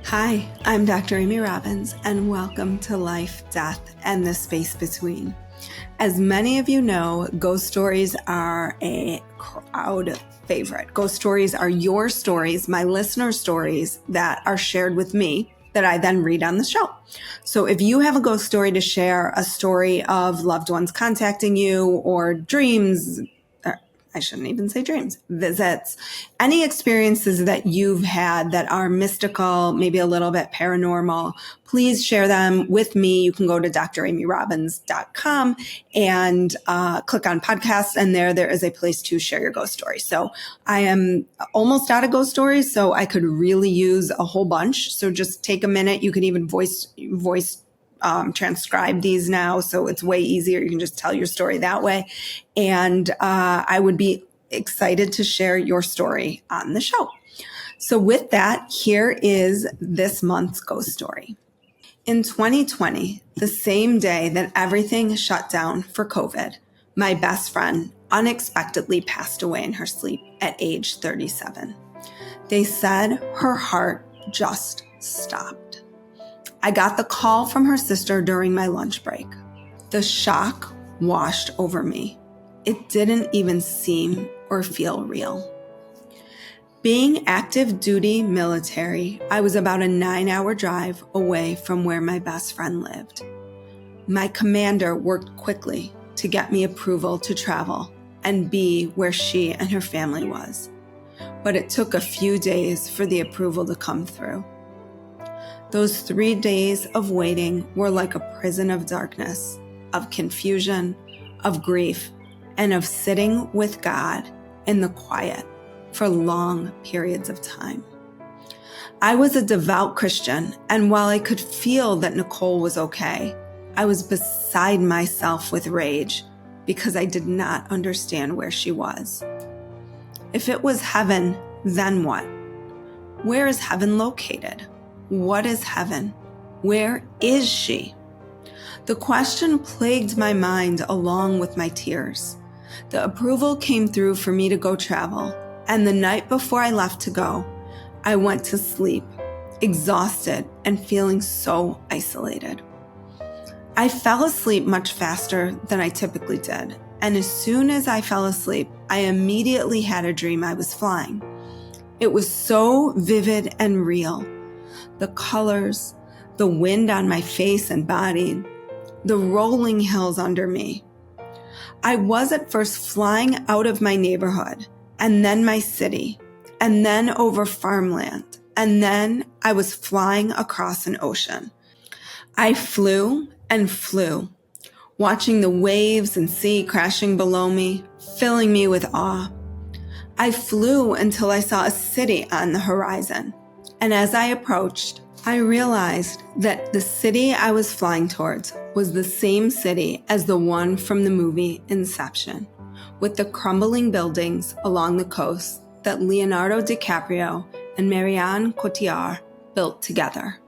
Hi, I'm Dr. Amy Robbins, and welcome to Life, Death, and the Space Between. As many of you know, ghost stories are a crowd favorite. Ghost stories are your stories, my listener stories that are shared with me that I then read on the show. So if you have a ghost story to share, a story of loved ones contacting you or dreams, I shouldn't even say dreams, visits, any experiences that you've had that are mystical, maybe a little bit paranormal, please share them with me. You can go to dramyrobbins.com and click on podcasts, and there is a place to share your ghost story. So I am almost out of ghost stories, so I could really use a whole bunch. So just take a minute. You can even voice transcribe these now, so it's way easier. You can just tell your story that way. And I would be excited to share your story on the show. So with that, here is this month's ghost story. In 2020, the same day that everything shut down for COVID, my best friend unexpectedly passed away in her sleep at age 37. They said her heart just stopped. I got the call from her sister during my lunch break. The shock washed over me. It didn't even seem or feel real. Being active duty military, I was about a 9-hour drive away from where my best friend lived. My commander worked quickly to get me approval to travel and be where she and her family was. But it took a few days for the approval to come through. Those 3 days of waiting were like a prison of darkness, of confusion, of grief, and of sitting with God in the quiet for long periods of time. I was a devout Christian, and while I could feel that Nicole was okay, I was beside myself with rage because I did not understand where she was. If it was heaven, then what? Where is heaven located? What is heaven? Where is she? The question plagued my mind along with my tears. The approval came through for me to go travel, and the night before I left to go, I went to sleep, exhausted and feeling so isolated. I fell asleep much faster than I typically did, and as soon as I fell asleep, I immediately had a dream I was flying. It was so vivid and real. The colors, the wind on my face and body, the rolling hills under me. I was at first flying out of my neighborhood, and then my city, and then over farmland, and then I was flying across an ocean. I flew and flew, watching the waves and sea crashing below me, filling me with awe. I flew until I saw a city on the horizon. And as I approached, I realized that the city I was flying towards was the same city as the one from the movie Inception, with the crumbling buildings along the coast that Leonardo DiCaprio and Marianne Cotillard built together.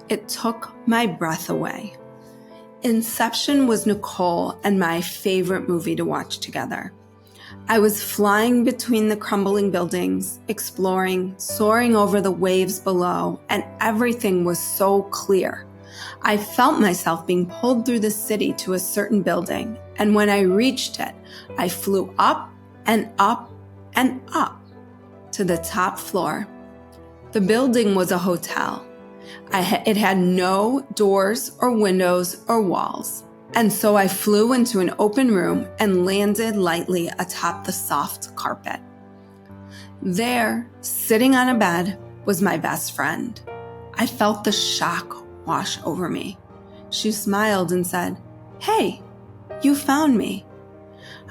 It took my breath away. Inception was Nicole and my favorite movie to watch together. I was flying between the crumbling buildings, exploring, soaring over the waves below, and everything was so clear. I felt myself being pulled through the city to a certain building, and when I reached it, I flew up and up and up to the top floor. The building was a hotel. It had no doors or windows or walls. And so I flew into an open room and landed lightly atop the soft carpet. There, sitting on a bed, was my best friend. I felt the shock wash over me. She smiled and said, "Hey, you found me."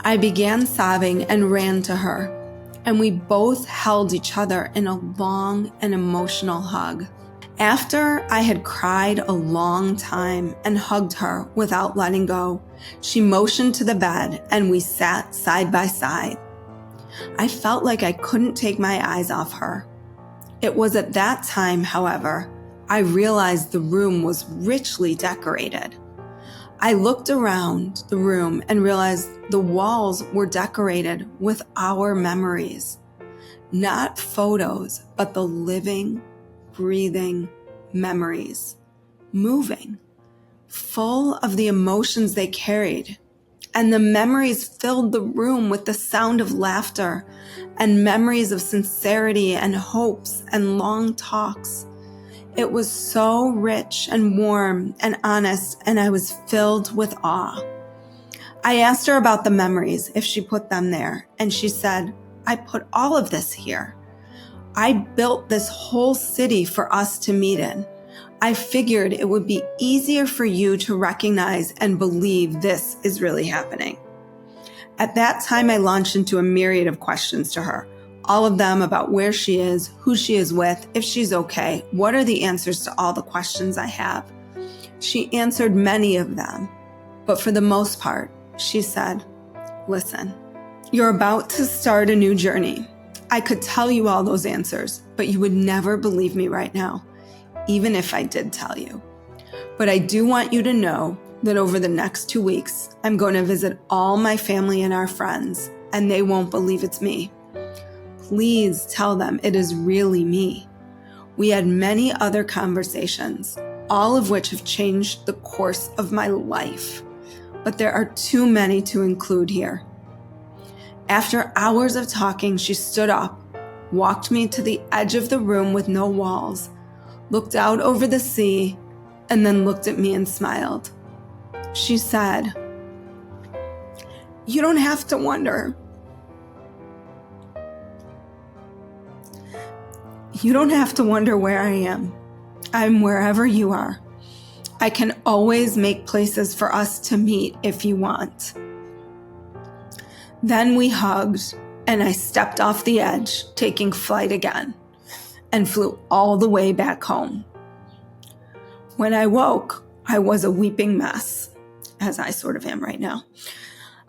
I began sobbing and ran to her, and we both held each other in a long and emotional hug. After I had cried a long time and hugged her without letting go, she motioned to the bed and we sat side by side. I felt like I couldn't take my eyes off her. It was at that time, however, I realized the room was richly decorated. I looked around the room and realized the walls were decorated with our memories. Not photos, but the living, breathing memories, moving, full of the emotions they carried. And the memories filled the room with the sound of laughter and memories of sincerity and hopes and long talks. It was so rich and warm and honest, and I was filled with awe. I asked her about the memories, if she put them there, and she said, I put all of this here. I built this whole city for us to meet in. I figured it would be easier for you to recognize and believe this is really happening. At that time, I launched into a myriad of questions to her, all of them about where she is, who she is with, if she's okay, what are the answers to all the questions I have. She answered many of them, but for the most part, she said, listen, you're about to start a new journey. I could tell you all those answers, but you would never believe me right now, even if I did tell you. But I do want you to know that over the next 2 weeks, I'm going to visit all my family and our friends, and they won't believe it's me. Please tell them it is really me. We had many other conversations, all of which have changed the course of my life, but there are too many to include here. After hours of talking, she stood up, walked me to the edge of the room with no walls, looked out over the sea, and then looked at me and smiled. She said, you don't have to wonder. You don't have to wonder where I am. I'm wherever you are. I can always make places for us to meet if you want. Then we hugged, and I stepped off the edge, taking flight again, and flew all the way back home. When I woke, I was a weeping mess, as I sort of am right now.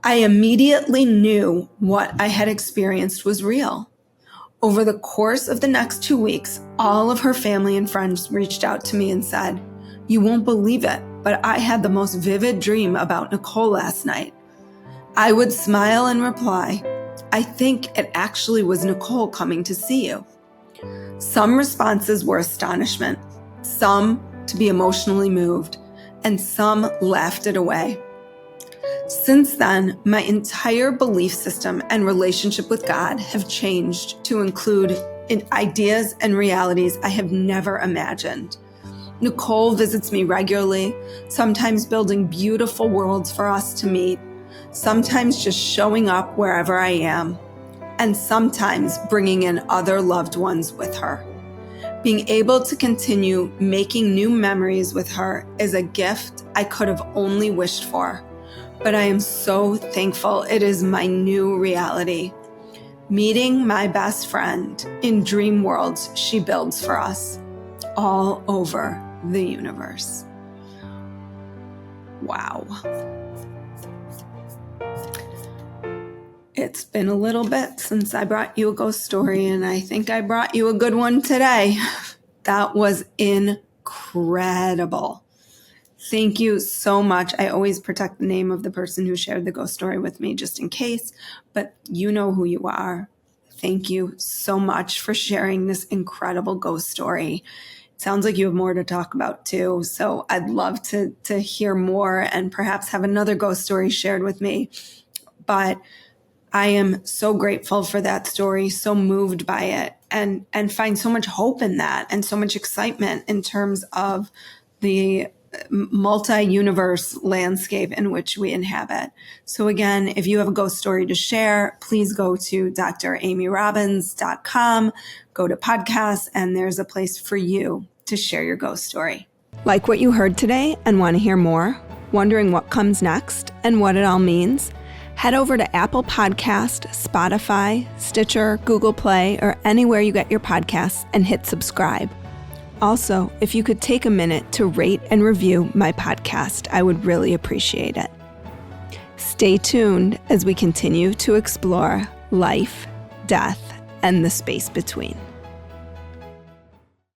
I immediately knew what I had experienced was real. Over the course of the next 2 weeks, all of her family and friends reached out to me and said, you won't believe it, but I had the most vivid dream about Nicole last night. I would smile and reply, I think it actually was Nicole coming to see you. Some responses were astonishment, some to be emotionally moved, and some laughed it away. Since then, my entire belief system and relationship with God have changed to include ideas and realities I have never imagined. Nicole visits me regularly, sometimes building beautiful worlds for us to meet, sometimes just showing up wherever I am, and sometimes bringing in other loved ones with her. Being able to continue making new memories with her is a gift I could have only wished for. But I am so thankful it is my new reality. Meeting my best friend in dream worlds she builds for us all over the universe. Wow. It's been a little bit since I brought you a ghost story, and I think I brought you a good one today. That was incredible. Thank you so much. I always protect the name of the person who shared the ghost story with me just in case, but you know who you are. Thank you so much for sharing this incredible ghost story. It sounds like you have more to talk about too, so I'd love to hear more and perhaps have another ghost story shared with me. But I am so grateful for that story, so moved by it, and find so much hope in that and so much excitement in terms of the multi-universe landscape in which we inhabit. So again, if you have a ghost story to share, please go to dramyrobbins.com, go to podcasts, and there's a place for you to share your ghost story. Like what you heard today and want to hear more? Wondering what comes next and what it all means? Head over to Apple Podcast, Spotify, Stitcher, Google Play, or anywhere you get your podcasts and hit subscribe. Also, if you could take a minute to rate and review my podcast, I would really appreciate it. Stay tuned as we continue to explore life, death, and the space between.